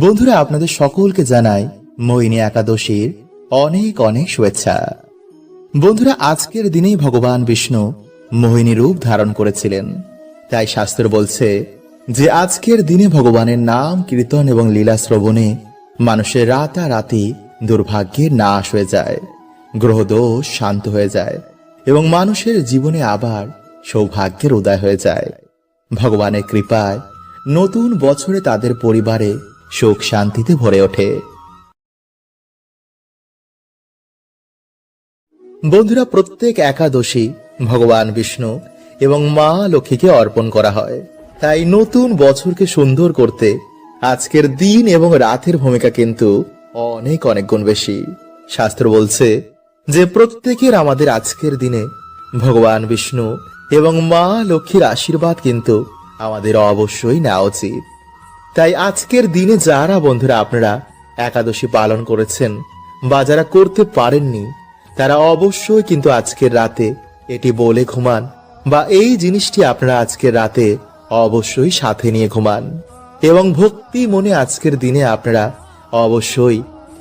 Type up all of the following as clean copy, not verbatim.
বন্ধুরা, আপনাদের সকলকে জানাই মোহিনী একাদশীর অনেক অনেক শুভেচ্ছা। বন্ধুরা, আজকের দিনেই ভগবান বিষ্ণু মোহিনী রূপ ধারণ করেছিলেন। তাই শাস্ত্র বলছে যে আজকের দিনে ভগবানের নাম কীর্তন এবং লীলা শ্রবণে মানুষের রাতারাতি দুর্ভাগ্যের নাশ হয়ে যায়, গ্রহদোষ শান্ত হয়ে যায় এবং মানুষের জীবনে আবার সৌভাগ্যের উদয় হয়ে যায়। ভগবানের কৃপায় নতুন বছরে তাদের পরিবারে সুখ শান্তিতে ভরে ওঠে। বন্ধুরা, প্রত্যেক একাদশী ভগবান বিষ্ণু এবং মা লক্ষ্মীকে অর্পণ করা হয়। তাই নতুন বছরকে সুন্দর করতে আজকের দিন এবং রাতের ভূমিকা কিন্তু অনেক অনেক গুণ বেশি। শাস্ত্র বলছে যে প্রত্যেকের আমাদের আজকের দিনে ভগবান বিষ্ণু এবং মা লক্ষ্মীর আশীর্বাদ কিন্তু আমাদের অবশ্যই নেওয়া উচিত। তাই আজকের দিনে যারা বন্ধুরা আপনারা একাদশী পালন করেছেন বা যারা করতে পারেননি, তারা অবশ্যই কিন্তু আজকের রাতে এটি বলে ঘুমান বা এই জিনিসটি আপনারা আজকের রাতে অবশ্যই সাথে নিয়ে ঘুমান এবং ভক্তি মনে আজকের দিনে আপনারা অবশ্যই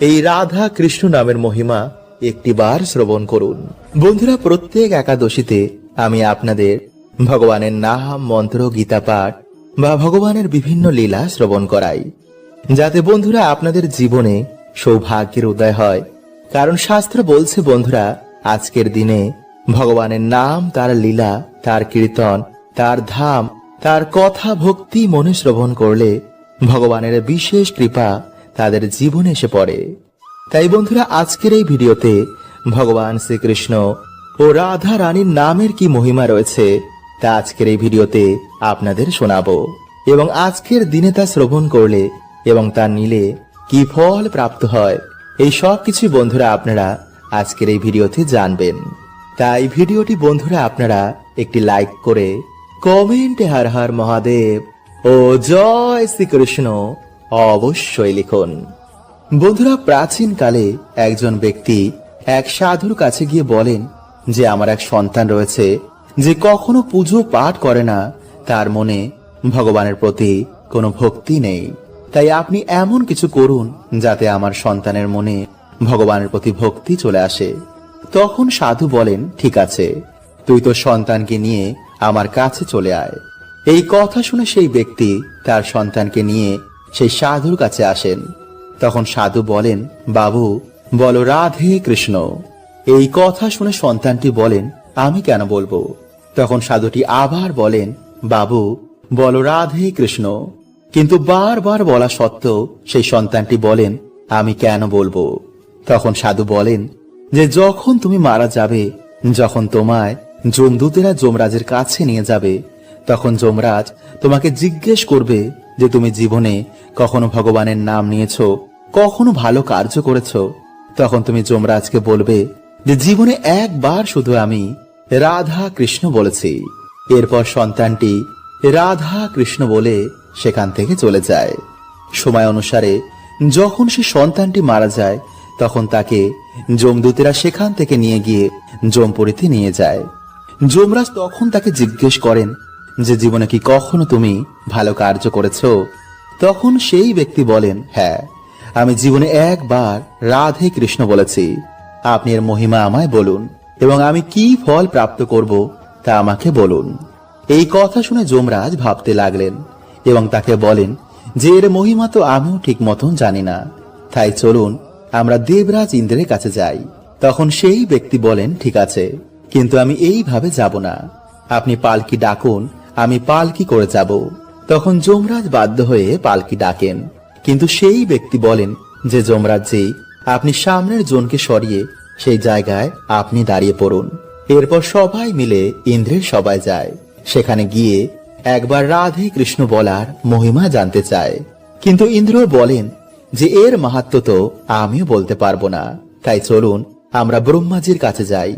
এই রাধা কৃষ্ণ নামের মহিমা একটিবার শ্রবণ করুন। বন্ধুরা, প্রত্যেক একাদশীতে আমি আপনাদের ভগবানের নাম মন্ত্র গীতা পাঠ বা ভগবানের বিভিন্ন লীলা শ্রবণ করাই, যাতে বন্ধুরা আপনাদের জীবনে সৌভাগ্যের উদয় হয়। কারণ শাস্ত্র বলছে বন্ধুরা, আজকের দিনে ভগবানের নাম, তার লীলা, তার কীর্তন, তার ধাম, তার কথা ভক্তি মনে শ্রবণ করলে ভগবানের বিশেষ কৃপা তাদের জীবনে এসে পড়ে। তাই বন্ধুরা, আজকের এই ভিডিওতে ভগবান শ্রীকৃষ্ণ ও রাধা রানীর নামের কি মহিমা রয়েছে তা আজকের এই ভিডিওতে আপনাদের শোনাবো এবং আজকের দিনে তা শ্রবণ করলে এবং তা নিলে কি ফল প্রাপ্ত হয়, এই সব কিছু বন্ধুরা আপনারা আজকের এই ভিডিওতে জানবেন। তাই ভিডিওটি বন্ধুরা আপনারা একটি লাইক করে কমেন্টে হর হর মহাদেব ও জয় শ্রীকৃষ্ণ অবশ্যই লিখুন। বন্ধুরা, প্রাচীন কালে একজন ব্যক্তি এক সাধুর কাছে গিয়ে বলেন যে আমার এক সন্তান রয়েছে যে কখনো পুজো পাঠ করে না, তার মনে ভগবানের প্রতি কোনো ভক্তি নেই। তাই আপনি এমন কিছু করুন যাতে আমার সন্তানের মনে ভগবানের প্রতি ভক্তি চলে আসে। তখন সাধু বলেন, ঠিক আছে, তুই তো সন্তানকে নিয়ে আমার কাছে চলে আয়। এই কথা শুনে সেই ব্যক্তি তার সন্তানকে নিয়ে সেই সাধুর কাছে আসেন। তখন সাধু বলেন, বাবু বলো রাধে কৃষ্ণ। এই কথা শুনে সন্তানটি বলেন, আমি কেন বলবো? তখন সাধুটি আবার বলেন, বাবু বলো রাধে কৃষ্ণ। কিন্তু বারবার বলা সত্ত্বেও সেই সন্তানটি বলেন, আমি কেন বলবো? তখন সাধু বলেন যে যখন তুমি মারা যাবে, যখন তোমায় যমদূতেরা যমরাজের কাছে নিয়ে যাবে, তখন যমরাজ তোমাকে জিজ্ঞেস করবে যে তুমি জীবনে কখনো ভগবানের নাম নিয়েছো, কখনো ভালো কার্য করেছো। তখন তুমি যমরাজকে বলবে যে জীবনে একবার শুধু আমি রাধা কৃষ্ণ বলেছি। এরপর সন্তানটি রাধা কৃষ্ণ বলে সেখান থেকে চলে যায়। সময় অনুসারে যখন সে সন্তানটি মারা যায়, তখন তাকে যমদূতেরা সেখান থেকে নিয়ে গিয়ে যমপুরীতে নিয়ে যায়। যমরাজ তখন তাকে জিজ্ঞেস করেন যে জীবনে কি কখনো তুমি ভালো কার্য করেছো? তখন সেই ব্যক্তি বলেন, হ্যাঁ, আমি জীবনে একবার রাধে কৃষ্ণ বলেছি। আপনি এর মহিমা আমায় বলুন এবং আমি কি ফল প্রাপ্ত করব তা আমাকে বলুন। এই কথা শুনে যমরাজ ভাবতে লাগলেন এবং তাকে বলেন যে এর মহিমা তো আমিও ঠিক মতন জানি না, তাই চলুন আমরা দেবরাজ ইন্দ্রের কাছে যাই। তখন সেই ব্যক্তি বলেন, ঠিক আছে, কিন্তু আমি এইভাবে যাব না, আপনি পালকি ডাকুন, আমি পালকি করে যাব। তখন যমরাজ বাধ্য হয়ে পালকি ডাকেন, কিন্তু সেই ব্যক্তি বলেন যে যমরাজজি, আপনি সামনের জনকে সরিয়ে সেই জায়গায় আপনি দাঁড়িয়ে পড়ুন। এরপর সবাই মিলে ইন্দ্রের সবাই যায়। সেখানে গিয়ে একবার রাধে কৃষ্ণ বলার মহিমা জানতে চায়, কিন্তু ইন্দ্র বলেন যে এর মাহাত্ম্য তো আমিও বলতে পারবো না, তাই চলুন আমরা ব্রহ্মাজির কাছে যাই।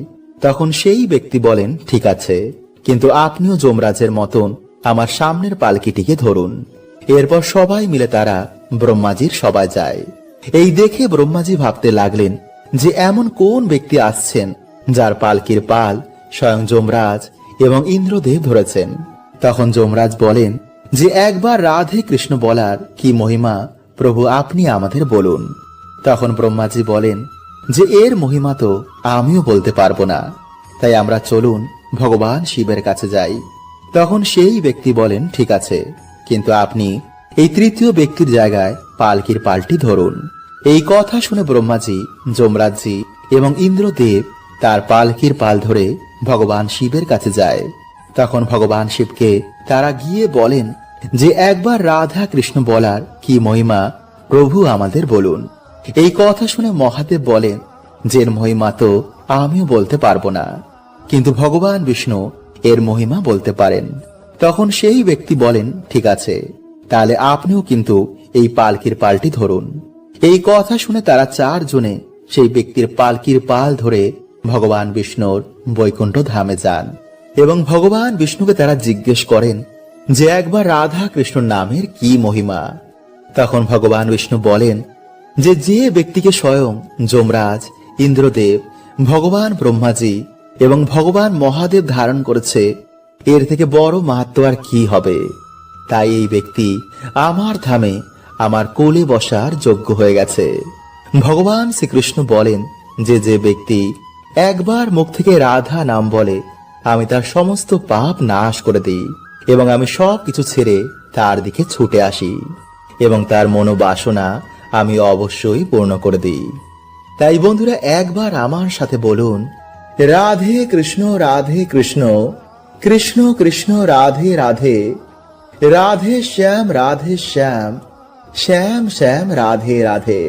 তখন সেই ব্যক্তি বলেন, ঠিক আছে, কিন্তু আপনিও যমরাজের মতন আমার সামনের পালকিটিকে ধরুন। এরপর সবাই মিলে তারা ব্রহ্মাজির সবাই যায়। এই দেখে ব্রহ্মাজি ভাবতে লাগলেন যে এমন কোন ব্যক্তি আসছেন যার পালকির পাল স্বয়ং যমরাজ এবং ইন্দ্রদেব ধরেছেন। তখন যমরাজ বলেন যে একবার রাধে কৃষ্ণ বলার কি মহিমা প্রভু আপনি আমাদের বলুন। তখন ব্রহ্মাজি বলেন যে এর মহিমা তো আমিও বলতে পারবো না, তাই আমরা চলুন ভগবান শিবের কাছে যাই। তখন সেই ব্যক্তি বলেন ঠিক আছে, কিন্তু আপনি এই তৃতীয় ব্যক্তির জায়গায় পালকির পালটি ধরুন। এই কথা শুনে ব্রহ্মাজি, যমরাজজি এবং ইন্দ্রদেব তার পালকির পাল ধরে ভগবান শিবের কাছে যায়। তখন ভগবান শিবকে তারা গিয়ে বলেন যে একবার রাধা কৃষ্ণ বলার কি মহিমা প্রভু আমাদের বলুন। এই কথা শুনে মহাদেব বলেন যে এর মহিমা তো আমিও বলতে পারবো না, কিন্তু ভগবান বিষ্ণু এর মহিমা বলতে পারেন। তখন সেই ব্যক্তি বলেন ঠিক আছে, তাহলে আপনিও কিন্তু এই পালকির পালটি ধরুন। এই কথা শুনে তারা চারজনে সেই ব্যক্তির পালকির পাল ধরে ভগবান বিষ্ণুর বৈকুণ্ঠ ধামে যান এবং ভগবান বিষ্ণুকে তারা জিজ্ঞেস করেন যে একবার রাধা কৃষ্ণ নামের কি মহিমা। তখন ভগবান বিষ্ণু বলেন যে যে ব্যক্তিকে স্বয়ং যমরাজ, ইন্দ্রদেব, ভগবান ব্রহ্মাজি এবং ভগবান মহাদেব ধারণ করেছে, এর থেকে বড় মাহাত্ম্য আর কি হবে। তাই এই ব্যক্তি আমার ধামে আমার কোলে বসার যোগ্য হয়ে গেছে। ভগবান শ্রীকৃষ্ণ বলেন যে যে ব্যক্তি একবার মুখ থেকে রাধা নাম বলে, আমি তার সমস্ত পাপ নাশ করে দিই এবং আমি সব কিছু ছেড়ে তার দিকে ছুটে আসি এবং তার মনোবাসনা আমি অবশ্যই পূর্ণ করে দিই। তাই বন্ধুরা একবার আমার সাথে বলুন, রাধে কৃষ্ণ রাধে কৃষ্ণ, কৃষ্ণ কৃষ্ণ রাধে রাধে, রাধে শ্যাম রাধে শ্যাম, শ্যাম শ্যাম রাধে রাধে।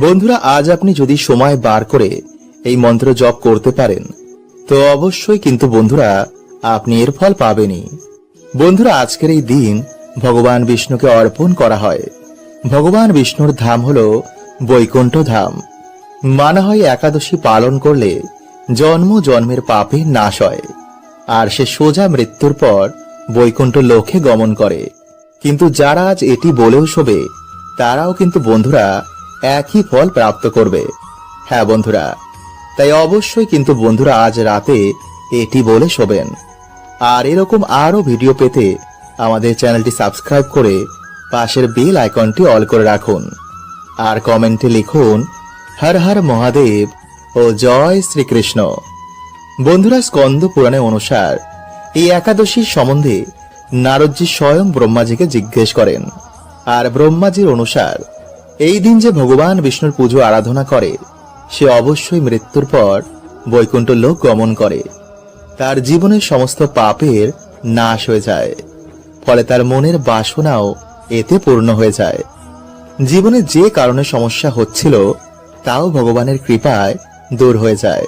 বন্ধুরা আজ আপনি যদি সময় বার করে এই মন্ত্র জপ করতে পারেন তো অবশ্যই কিন্তু বন্ধুরা আপনি এর ফল পাবেনই। বন্ধুরা আজকের এই দিন ভগবান বিষ্ণুকে অর্পণ করা হয়। ভগবান বিষ্ণুর ধাম হলো বৈকুণ্ঠ ধাম। মানা হয় একাদশী পালন করলে জন্ম জন্মের পাপের নাশ হয় আর সে সোজা মৃত্যুর পর বৈকুণ্ঠ লোকে গমন করে। কিন্তু যারা আজ এটি বলেও শোবে তারাও কিন্তু বন্ধুরা একই ফল প্রাপ্ত করবে। হ্যাঁ বন্ধুরা, তাই অবশ্যই কিন্তু বন্ধুরা আজ রাতে এটি বলে শোবেন। আর এরকম আরো ভিডিও পেতে আমাদের চ্যানেলটি সাবস্ক্রাইব করে পাশের বেল আইকনটি অল করে রাখুন আর কমেন্টে লিখুন হর হর মহাদেব ও জয় শ্রীকৃষ্ণ। বন্ধুরা স্কন্দ পুরাণে অনুসার এই একাদশীর সম্বন্ধে নারদজি স্বয়ং ব্রহ্মাজিকে জিজ্ঞেস করেন। আর ব্রহ্মাজির অনুসার এই দিন যে ভগবান বিষ্ণুর পুজো আরাধনা করে সে অবশ্যই মৃত্যুর পর বৈকুণ্ঠ লোক গমন করে। তার জীবনের সমস্ত পাপের নাশ হয়ে যায়, ফলে তার মনের বাসনাও এতে পূর্ণ হয়ে যায়। জীবনে যে কারণে সমস্যা হচ্ছিল তাও ভগবানের কৃপায় দূর হয়ে যায়।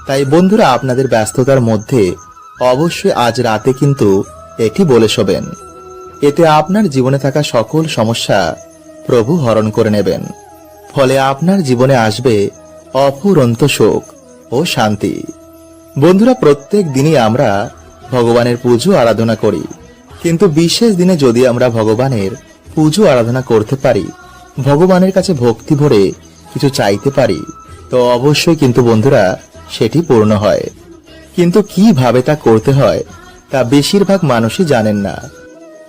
তাই বন্ধুরা আপনাদের ব্যস্ততার মধ্যে অবশ্যই আজ রাতে কিন্তু এটি বলে শোবেন। এতে আপনার জীবনে থাকা সকল সমস্যা প্রভু হরণ করে নেবেন, ফলে আপনার জীবনে আসবে অফুরন্ত সুখ ও শান্তি। বন্ধুরা প্রত্যেক দিনই আমরা ভগবানের পুজো আরাধনা করি, কিন্তু বিশেষ দিনে যদি আমরা ভগবানের পুজো আরাধনা করতে পারি, ভগবানের কাছে ভক্তি ভরে কিছু চাইতে পারি, তো অবশ্যই কিন্তু বন্ধুরা সেটি পূর্ণ হয়। কিন্তু কিভাবে তা করতে হয় তা বেশিরভাগ মানুষই জানেন না।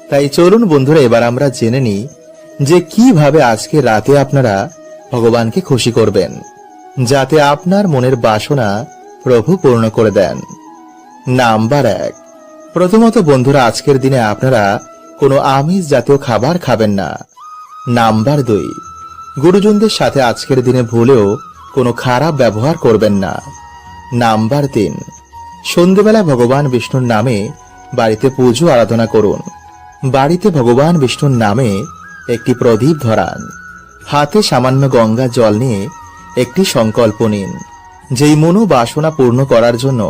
তাই চলুন বন্ধুরা এবার আমরা জেনে নিই যে কিভাবে আজকে রাতে আপনারা ভগবানকে খুশি করবেন, যাতে আপনার মনের বাসনা প্রভু পূর্ণ করে দেন। নাম্বার 1, প্রথমত বন্ধুরা আজকের দিনে আপনারা কোনো আমিষ জাতীয় খাবার খাবেন না। নাম্বার 2, গুরুজনদের সাথে আজকের দিনে ভুলেও কোনো খারাপ ব্যবহার করবেন না। নাম্বার 3, সন্ধ্যেবেলা ভগবান বিষ্ণুর নামে বাড়িতে পুজো আরাধনা করুন। বাড়িতে ভগবান বিষ্ণুর নামে একটি প্রদীপ ধরান, হাতে সামান্য গঙ্গা জল নিয়ে একটি সংকল্প নিন, যেই মনোবাসনা পূর্ণ করার জন্য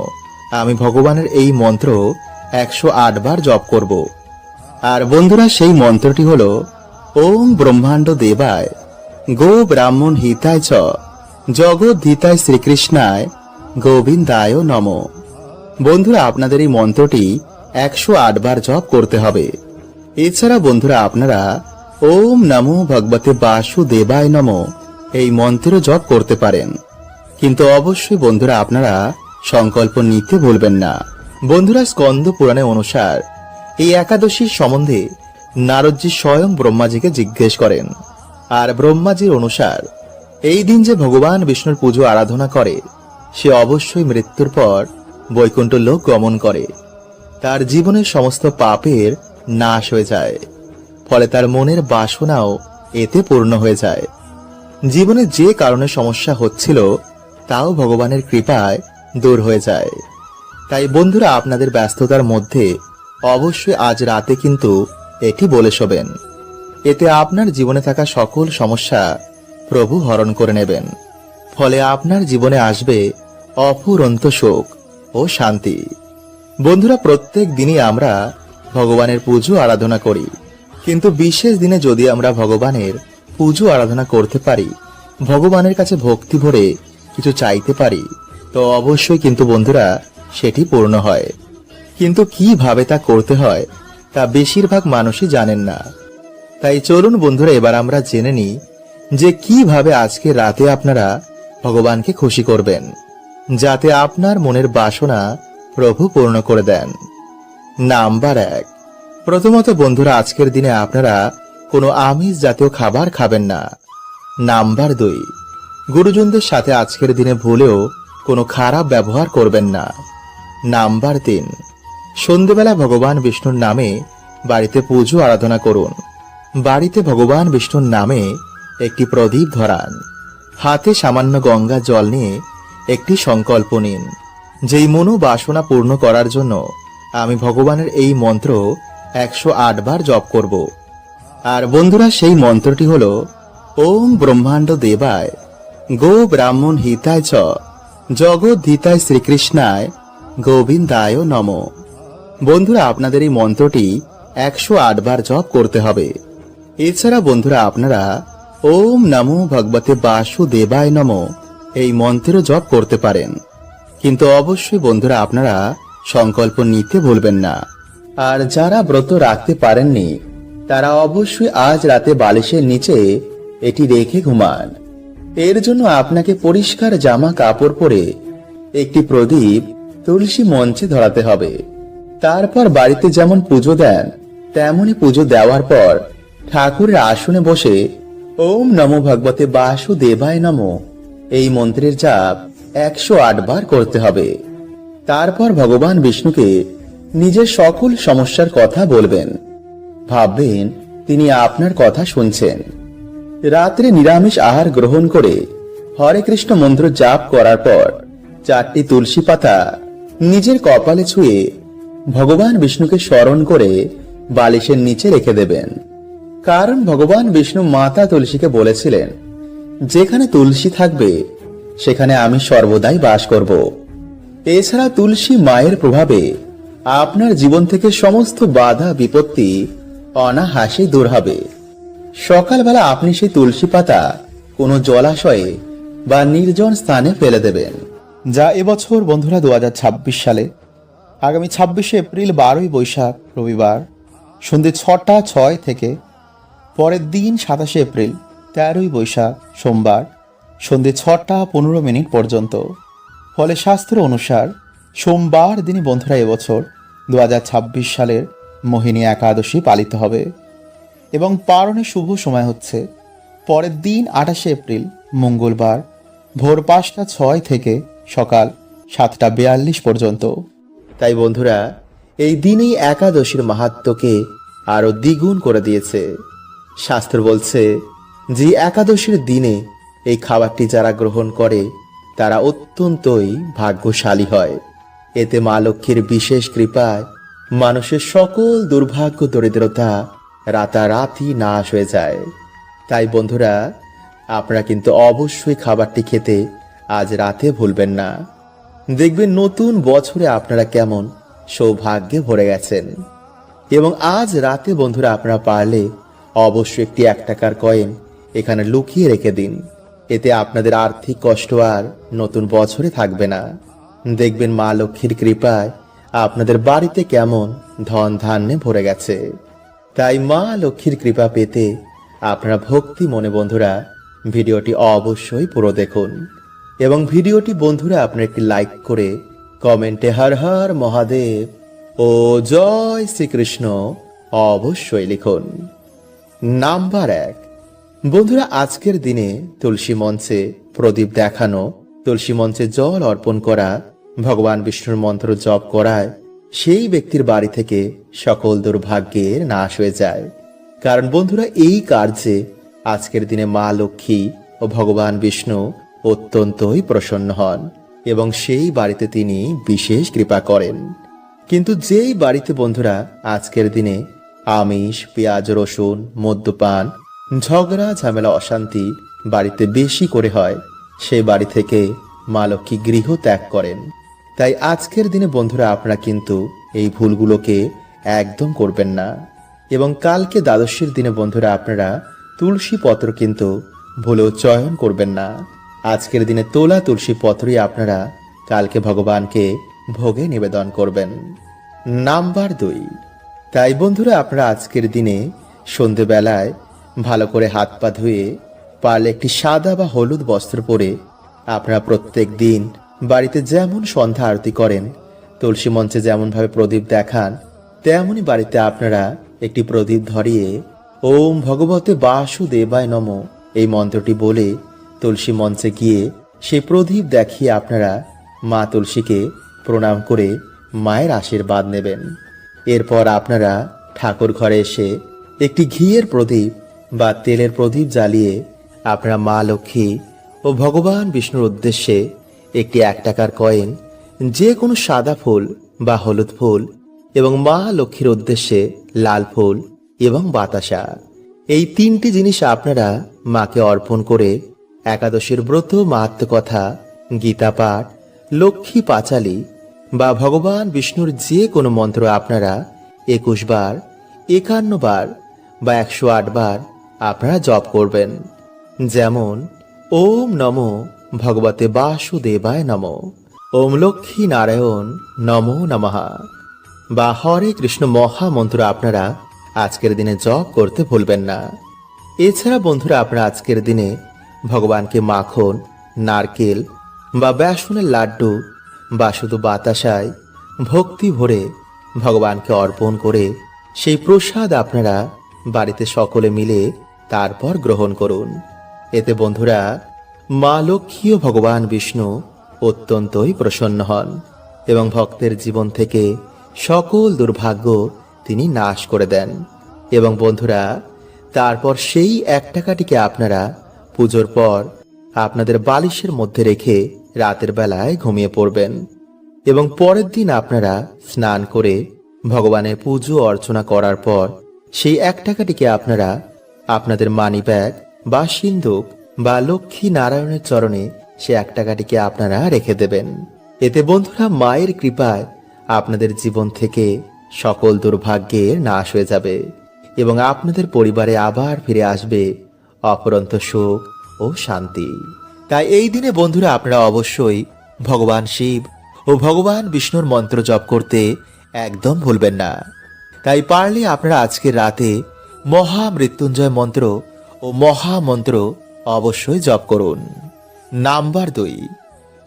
আমি ভগবানের এই মন্ত্র 108 বার জপ করব। আর বন্ধুরা সেই মন্ত্রটি হলো ওম ব্রহ্মাণ্ড দেবায় গো ব্রাহ্মণ হিতায় চ জগদ্ধিতায় শ্রীকৃষ্ণায় গোবিন্দায় নমঃ। বন্ধুরা আপনাদের এই মন্ত্রটি 108 বার জপ করতে হবে। এছাড়া বন্ধুরা আপনারা ওম নমো ভগবতে বাসুদেবায় নমঃ এই মন্ত্র জপ করতে পারেন, কিন্তু অবশ্যই বন্ধুরা আপনারা সংকল্প নিতে ভুলবেন না। বন্ধুরা স্কন্দ পুরাণে অনুসার এই একাদশীর সম্বন্ধে নারদজি স্বয়ং ব্রহ্মাজিকে জিজ্ঞেস করেন আর ব্রহ্মাজির অনুসার এই দিন যে ভগবান বিষ্ণুর পুজো আরাধনা করে সে অবশ্যই মৃত্যুর পর বৈকুণ্ঠ লোক গমন করে। তার জীবনের সমস্ত পাপের নাশ হয়ে যায়, ফলে তার মনের বাসনাও এতে পূর্ণ হয়ে যায়। জীবনে যে কারণে সমস্যা হচ্ছিল তাও ভগবানের কৃপায় দূর হয়ে যায়। তাই বন্ধুরা, আপনাদের ব্যস্ততার মধ্যে অবশ্যই আজ রাতে কিন্তু এটি বলে শোবেন। এতে আপনার জীবনে থাকা সকল সমস্যা প্রভু হরণ করে নেবেন। ফলে আপনার জীবনে আসবে অফুরন্ত সুখ ও শান্তি। বন্ধুরা, প্রত্যেক দিনই আমরা ভগবানের পুজো আরাধনা করি, কিন্তু বিশেষ দিনে যদি আমরা ভগবানের পুজো আরাধনা করতে পারি, ভগবানের কাছে ভক্তি ভরে কিছু চাইতে পারি, তো অবশ্যই কিন্তু বন্ধুরা সেটি পূর্ণ হয়। কিন্তু কিভাবে তা করতে হয় তা বেশিরভাগ মানুষই জানেন না। তাই চলুন বন্ধুরা, এবার আমরা জেনে নিই যে কিভাবে আজকে রাতে আপনারা ভগবানকে খুশি করবেন, যাতে আপনার মনের বাসনা প্রভু পূর্ণ করে দেন। নাম্বার 1, প্রথমত বন্ধুরা, আজকের দিনে আপনারা কোনো আমিষ জাতীয় খাবার খাবেন না। নাম্বার 2, গুরুজনদের সাথে আজকের দিনে ভুলেও কোনো খারাপ ব্যবহার করবেন না। নাম্বার 3, সন্ধ্যেবেলা ভগবান বিষ্ণুর নামে বাড়িতে পুজো আরাধনা করুন। বাড়িতে ভগবান বিষ্ণুর নামে একটি প্রদীপ ধরান। হাতে সামান্য গঙ্গা জল নিয়ে একটি সংকল্প নিন, যেই মনোবাসনা পূর্ণ করার জন্য আমি ভগবানের এই মন্ত্র 108 বার জপ করব। আর বন্ধুরা, সেই মন্ত্রটি হলো ওম ব্রহ্মাণ্ড দেবায় গো ব্রাহ্মণ হিতায় চ জগদ্ধিতায় শ্রীকৃষ্ণায় গোবিন্দায় নমঃ। বন্ধুরা, আপনাদের এই মন্ত্রটি 108 বার জপ করতে হবে। এছাড়া বন্ধুরা, আপনারা ওম নমো ভগবতে বাসুদেবায় নমঃ এই মন্ত্র জপ করতে পারেন। কিন্তু অবশ্যই বন্ধুরা, আপনারা সংকল্প নিতে ভুলবেন না। আর যারা ব্রত রাখতে পারেননি তারা অবশ্যই আজ রাতে বালিশের নিচে এটি রেখে ঘুমান। এর জন্য আপনাকে পরিষ্কার জামা কাপড় পরে একটি প্রদীপ তুলসী মঞ্চে ধরাতে হবে। তারপর বাড়িতে যেমন পুজো দেন তেমনই পুজো দেওয়ার পর ঠাকুরের আসনে বসে ওম নমো ভগবতে বাসুদেবায় নমঃ এই মন্ত্রের জাপ 108 বার করতে হবে। তারপর ভগবান বিষ্ণুকে নিজের সকল সমস্যার কথা বলবেন। ভাববেন তিনি আপনার কথা শুনছেন। রাত্রে নিরামিষ আহার গ্রহণ করে হরে কৃষ্ণ মন্ত্র জাপ করার পর 4টি তুলসী পাতা নিজের কপালে ছুঁয়ে ভগবান বিষ্ণুকে স্মরণ করে বালিশের নিচে রেখে দেবেন। কারণ ভগবান বিষ্ণু মাতা তুলসীকে বলেছিলেন, যেখানে তুলসী থাকবে সেখানে আমি সর্বদাই বাস করব। এছাড়া তুলসী মায়ের প্রভাবে আপনার জীবন থেকে সমস্ত বাধা বিপত্তি অনায়াসে দূর হবে। সকালবেলা আপনি সেই তুলসী পাতা কোনো জলাশয়ে বা নির্জন স্থানে ফেলে দেবেন। যা এবছর বন্ধুরা 2026 সালে আগামী 26শে এপ্রিল 12ই বৈশাখ রবিবার সন্ধ্যে 6টা 6 থেকে পরের দিন 27শে এপ্রিল 13ই বৈশাখ সোমবার সন্ধ্যে 6টা 15 মিনিট পর্যন্ত। ফলে শাস্ত্র অনুসার সোমবার দিনই বন্ধুরা এবছর 2026 সালের মোহিনী একাদশী পালিত হবে এবং পারণের শুভ সময় হচ্ছে পরের দিন 28শে এপ্রিল মঙ্গলবার ভোর 5টা 6 থেকে সকাল 7টা 42 পর্যন্ত। তাই বন্ধুরা, এই দিনেই একাদশীর মাহাত্ম্যকে আরো দ্বিগুণ করে দিয়েছে। শাস্ত্র বলছে যে একাদশীর দিনে এই খাবারটি যারা গ্রহণ করে তারা অত্যন্তই ভাগ্যশালী হয়। এতে মা লক্ষ্মীর বিশেষ কৃপায় মানুষের সকল দুর্ভাগ্য দরিদ্রতা রাতারাতি নাশ হয়ে যায়। তাই বন্ধুরা, আপনারা কিন্তু অবশ্যই খাবারটি খেতে আজ রাতে ভুলবেন না। দেখবেন নতুন বছরে আপনারা কেমন সৌভাগ্যে ভরে গেছেন। এবং আজ রাতে বন্ধুরা, আপনারা পারলে অবশ্যই একটি 1 টাকার কয়েন এখানে লুকিয়ে রেখে দিন। এতে আপনাদের আর্থিক কষ্ট আর নতুন বছরে থাকবে না। দেখবেন মা লক্ষ্মীর কৃপায় আপনাদের বাড়িতে কেমন ধন ধান্যে ভরে গেছে। তাই মা লক্ষ্মীর কৃপা পেতে আপনারা ভক্তি মনে বন্ধুরা ভিডিওটি অবশ্যই পুরো দেখুন এবং ভিডিওটি বন্ধুরা আপনারা একটি লাইক করে কমেন্টে হর হর মহাদেব ও জয় শ্রীকৃষ্ণ অবশ্যই লিখুন। নাম্বার 1, বন্ধুরা, আজকের দিনে তুলসী মঞ্চে প্রদীপ দেখানো, তুলসী মঞ্চে জল অর্পণ করা, ভগবান বিষ্ণুর মন্ত্র জপ করায় সেই ব্যক্তির বাড়ি থেকে সকল দুর্ভাগ্যের নাশ হয়ে যায়। কারণ বন্ধুরা, এই কার্যে আজকের দিনে মা লক্ষ্মী ও ভগবান বিষ্ণু অত্যন্তই প্রসন্ন হন এবং সেই বাড়িতে তিনি বিশেষ কৃপা করেন। কিন্তু যেই বাড়িতে বন্ধুরা আজকের দিনে আমিষ, পেঁয়াজ, রসুন, মদ্যপান, ঝগড়া, ঝামেলা, অশান্তি বাড়িতে বেশি করে হয়, সেই বাড়ি থেকে মা লক্ষ্মী গৃহ ত্যাগ করেন। তাই আজকের দিনে বন্ধুরা আপনারা কিন্তু এই ভুলগুলোকে একদম করবেন না। এবং কালকে দ্বাদশীর দিনে বন্ধুরা আপনারা তুলসী পত্র কিন্তু ভুলেও চয়ন করবেন না। আজকের দিনে তোলা তুলসী পত্রই আপনারা কালকে ভগবানকে ভোগে নিবেদন করবেন। নাম্বার 2, তাই বন্ধুরা আপনারা আজকের দিনে সন্ধেবেলায় ভালো করে হাত পা ধুয়ে পারলে একটি সাদা বা হলুদ বস্ত্র পরে আপনারা প্রত্যেক দিন বাড়িতে যেমন সন্ধ্যা আরতি করেন, তুলসী মঞ্চে যেমনভাবে প্রদীপ দেখান, তেমনই বাড়িতে আপনারা একটি প্রদীপ ধরিয়ে ওম ভগবতে বাসুদেবায় নমঃ এই মন্ত্রটি বলে তুলসী মঞ্চে গিয়ে সেই প্রদীপ দেখিয়ে আপনারা মা তুলসীকে প্রণাম করে মায়ের আশীর্বাদ নেবেন। এরপর আপনারা ঠাকুর ঘরে এসে একটি ঘিয়ের প্রদীপ বা তেলের প্রদীপ জ্বালিয়ে আপনারা মা লক্ষ্মী ও ভগবান বিষ্ণুর উদ্দেশ্যে একটি 1 টাকার কয়েন, যে কোনো সাদা ফুল বা হলুদ ফুল এবং মা লক্ষ্মীর উদ্দেশ্যে লাল ফুল এবং বাতাসা, এই 3টি জিনিস আপনারা মাকে অর্পণ করে একাদশীর ব্রত, মাহাত্ম্য কথা, গীতা পাঠ, লক্ষ্মী পাঁচালী বা ভগবান বিষ্ণুর যে কোনো মন্ত্র আপনারা 21 বার, 51 বার বা 108 বার আপনারা জপ করবেন। যেমন ওম নমো ভগবতে বাসুদেবায় নমঃ, ওম লক্ষ্মী নারায়ণ নমো নমঃ বা হরে কৃষ্ণ মহামন্ত্র আপনারা আজকের দিনে জপ করতে ভুলবেন না। এছাড়া বন্ধুরা আপনারা আজকের দিনে ভগবানকে মাখন, নারকেল বা বেসনের লাড্ডু বা শুধু বাতাসায় ভক্তি ভরে ভগবানকে অর্পণ করে সেই প্রসাদ আপনারা বাড়িতে সকলে মিলে তারপর গ্রহণ করুন। এতে বন্ধুরা মা লক্ষ্মী ও ভগবান বিষ্ণু অত্যন্তই প্রসন্ন হন এবং ভক্তের জীবন থেকে সকল দুর্ভাগ্য তিনি নাশ করে দেন। এবং বন্ধুরা তারপর সেই 1 টাকাটিকে আপনারা পুজোর পর আপনাদের বালিশের মধ্যে রেখে রাতের বেলায় ঘুমিয়ে পড়বেন এবং পরের দিন আপনারা স্নান করে ভগবানের পুজো অর্চনা করার পর সেই 1 টাকাটিকে আপনারা আপনাদের মানি ব্যাগ বা সিন্ধুক বা লক্ষ্মী নারায়ণের চরণে সে 1 টাকাটিকে আপনারা রেখে দেবেন। এতে বন্ধুরা মায়ের কৃপায় আপনাদের জীবন থেকে সকল দুর্ভাগ্যের নাশ হয়ে যাবে এবং আপনাদের পরিবারে আবার ফিরে আসবে অপরন্ত সুখ ও শান্তি। তাই এই দিনে বন্ধুরা আপনারা অবশ্যই ভগবান শিব ও ভগবান বিষ্ণুর মন্ত্র জপ করতে একদম ভুলবেন না। তাই পারলে আপনারা আজকের রাতে মহামৃত্যুঞ্জয় মন্ত্র ও মহামন্ত্র অবশ্যই জপ করুন। নাম্বার 2,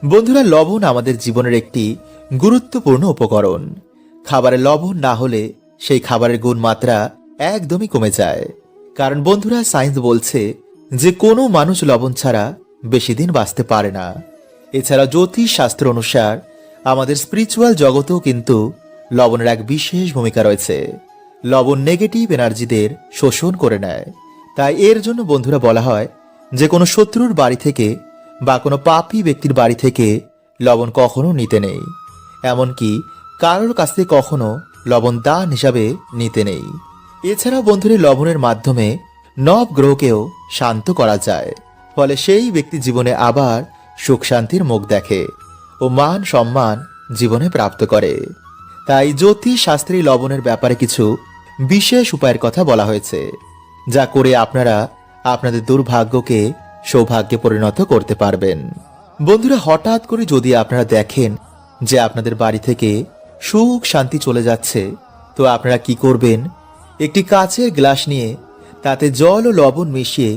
বন্ধুরা লবণ আমাদের জীবনের একটি গুরুত্বপূর্ণ উপকরণ। খাবারে লবণ না হলে সেই খাবারের গুণমাত্রা একদমই কমে যায়। কারণ বন্ধুরা সায়েন্স বলছে যে কোনো মানুষ লবণ ছাড়া বেশি দিন বাঁচতে পারে না। এছাড়া জ্যোতিষ শাস্ত্র অনুসার আমাদের স্পিরিচুয়াল জগতেও কিন্তু লবণের এক বিশেষ ভূমিকা রয়েছে। লবণ নেগেটিভ এনার্জিদের শোষণ করে নেয়। তাই এর জন্য বন্ধুরা বলা হয় যে কোনো শত্রুর বাড়ি থেকে বা কোনো পাপী ব্যক্তির বাড়ি থেকে লবণ কখনো নিতে নেই। এমনকি কারোর কাছ থেকে কখনো লবণ দান হিসাবে নিতে নেই। এছাড়াও বন্ধুরা লবণের মাধ্যমে নবগ্রহকেও শান্ত করা যায়। ফলে সেই ব্যক্তি জীবনে আবার সুখ শান্তির মুখ দেখে ও মান সম্মান জীবনে প্রাপ্ত করে। তাই জ্যোতিষ শাস্ত্রী লবণের ব্যাপারে কিছু বিশেষ উপায়ের কথা বলা হয়েছে, যা করে আপনারা আপনাদের দুর্ভাগ্যকে সৌভাগ্যে পরিণত করতে পারবেন। বন্ধুরা হঠাৎ করে যদি আপনারা দেখেন যে আপনাদের বাড়ি থেকে সুখ শান্তি চলে যাচ্ছে, তো আপনারা কি করবেন, একটি কাচের গ্লাস নিয়ে তাতে জল ও লবণ মিশিয়ে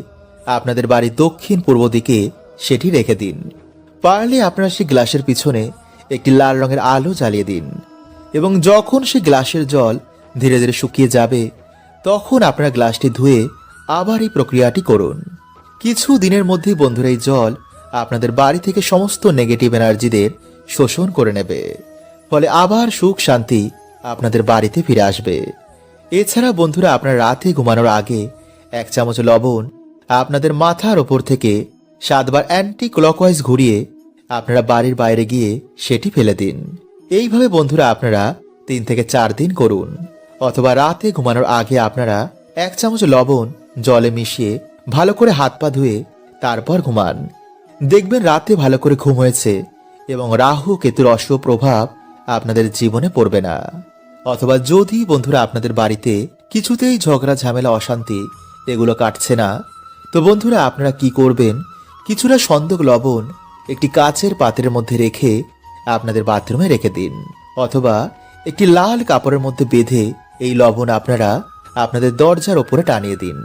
আপনাদের বাড়ির দক্ষিণ পূর্ব দিকে সেটি রেখে দিন। পারলে আপনারা সেই গ্লাসের পিছনে একটি লাল রঙের আলো জ্বালিয়ে দিন এবং যখন সেই গ্লাসের জল ধীরে ধীরে শুকিয়ে যাবে তখন আপনারা গ্লাসটি ধুয়ে আবার এই প্রক্রিয়াটি করুন। কিছু দিনের মধ্যেই বন্ধুরা এই জল আপনাদের বাড়ি থেকে সমস্ত নেগেটিভ এনার্জিদের শোষণ করে নেবে, ফলে আবার সুখ শান্তি আপনাদের বাড়িতে ফিরে আসবে। এছাড়া বন্ধুরা, আপনার রাতে ঘুমানোর আগে 1 চামচ লবণ আপনাদের মাথার ওপর থেকে 7 বার অ্যান্টি ক্লকওয়াইজ ঘুরিয়ে আপনারা বাড়ির বাইরে গিয়ে সেটি ফেলে দিন। এইভাবে বন্ধুরা আপনারা 3 থেকে 4 দিন করুন। অথবা রাতে ঘুমানোর আগে আপনারা 1 চামচ লবণ জলে মিশিয়ে ভালো করে হাত পা ধুয়ে তারপর ঘুমান। দেখবেন রাতে ভালো করে ঘুম হয়েছে এবং রাহু কেতুর অশুভ প্রভাব আপনাদের জীবনে পড়বে না। অথবা যদি বন্ধুরা আপনাদের বাড়িতে কিছুতেই ঝগড়া ঝামেলা অশান্তি এগুলো কাটছে না, তো বন্ধুরা আপনারা কি করবেন, কিছুটা সন্দক লবণ একটি কাচের পাত্রের মধ্যে রেখে আপনাদের বাথরুমে রেখে দিন। অথবা একটি লাল কাপড়ের মধ্যে বেঁধে এই লবণ আপনারা আপনাদের দরজার ওপরে টানিয়ে দিন।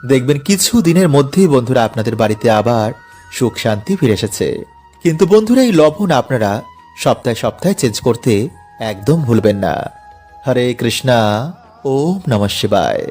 দেখবেন কিছু দিনের মধ্যেই বন্ধুরা আপনাদের বাড়িতে আবার সুখ শান্তি ফিরে এসেছে। কিন্তু বন্ধুরা এই লবণ আপনারা সপ্তাহে সপ্তাহে চেঞ্জ করতে একদম ভুলবেন না। হরে কৃষ্ণা, ওম নমঃ শিবায়।